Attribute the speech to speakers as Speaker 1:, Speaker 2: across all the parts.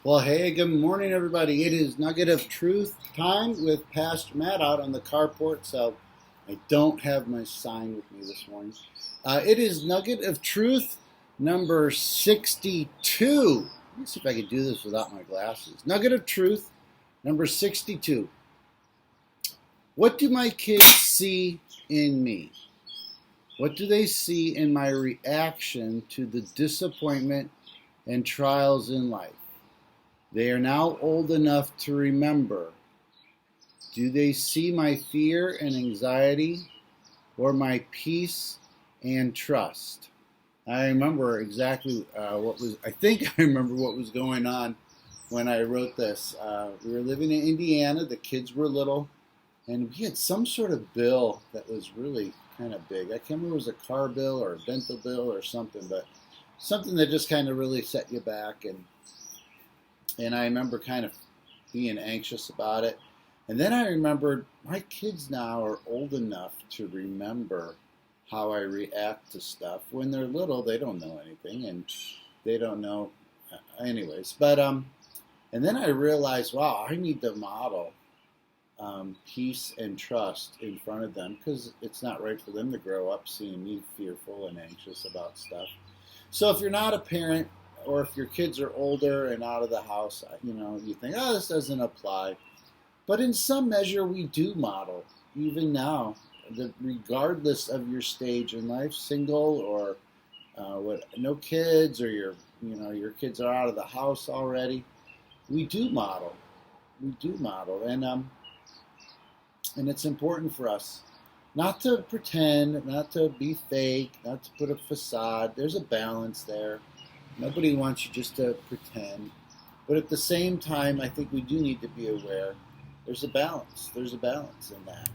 Speaker 1: Well, hey, good morning, everybody. It is Nugget of Truth time with Pastor Matt out on the carport, so I don't have my sign with me this morning. It is Nugget of Truth number 62. Let me see if I can do this without my glasses. Nugget of Truth number 62. What do my kids see in me? What do they see in my reaction to the disappointment and trials in life? They are now old enough to remember. Do they see my fear and anxiety or my peace and trust? I remember exactly I think I remember what was going on when I wrote this. We were living in Indiana, the kids were little, and we had some sort of bill that was really kind of big. I can't remember if it was a car bill or a dental bill or something, but something that just kind of really set you back. And I remember kind of being anxious about it. And then I remembered my kids now are old enough to remember how I react to stuff. When they're little, they don't know anything, and they don't know anyways. But and then I realized, wow, I need to model peace and trust in front of them, because it's not right for them to grow up seeing me fearful and anxious about stuff. So if you're not a parent, or if your kids are older and out of the house, you think, oh, this doesn't apply. But in some measure, we do model, even now, regardless of your stage in life, single or no kids, or your kids are out of the house already. We do model. We do model. And it's important for us not to pretend, not to be fake, not to put a facade. There's a balance there. Nobody wants you just to pretend. But at the same time, I think we do need to be aware there's a balance. There's a balance in that.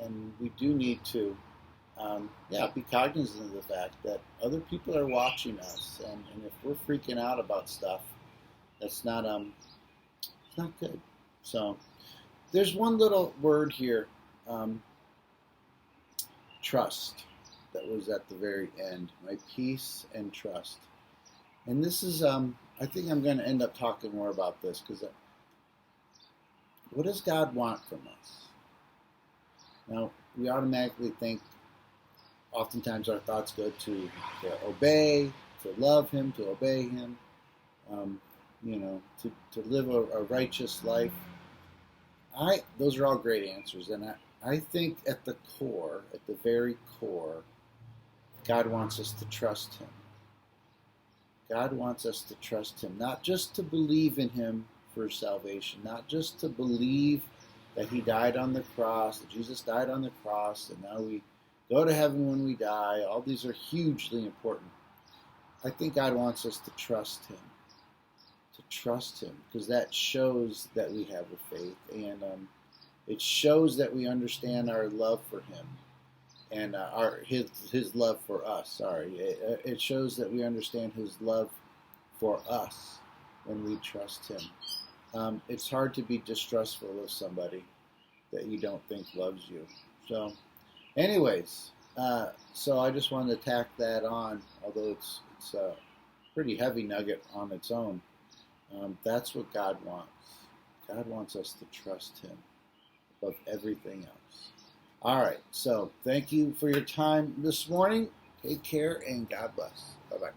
Speaker 1: And we do need to be cognizant of the fact that other people are watching us. And if we're freaking out about stuff, that's not it's not good. So there's one little word here, trust, that was at the very end. My peace and trust. And this is, I think I'm going to end up talking more about this, because what does God want from us? Now, we automatically think, oftentimes our thoughts go to obey, to love Him, to obey Him, to live a righteous life. Those are all great answers, and I think at the core, at the very core, God wants us to trust Him. God wants us to trust Him, not just to believe in Him for salvation, not just to believe that He died on the cross, that Jesus died on the cross, and now we go to heaven when we die. All these are hugely important. I think God wants us to trust Him, because that shows that we have a faith, and it shows that we understand our love for Him. And his love for us. Sorry, it shows that we understand His love for us when we trust Him. It's hard to be distrustful of somebody that you don't think loves you. So, anyways, so I just wanted to tack that on, although it's a pretty heavy nugget on its own. That's what God wants. God wants us to trust Him above everything else. All right, so thank you for your time this morning. Take care, and God bless. Bye-bye.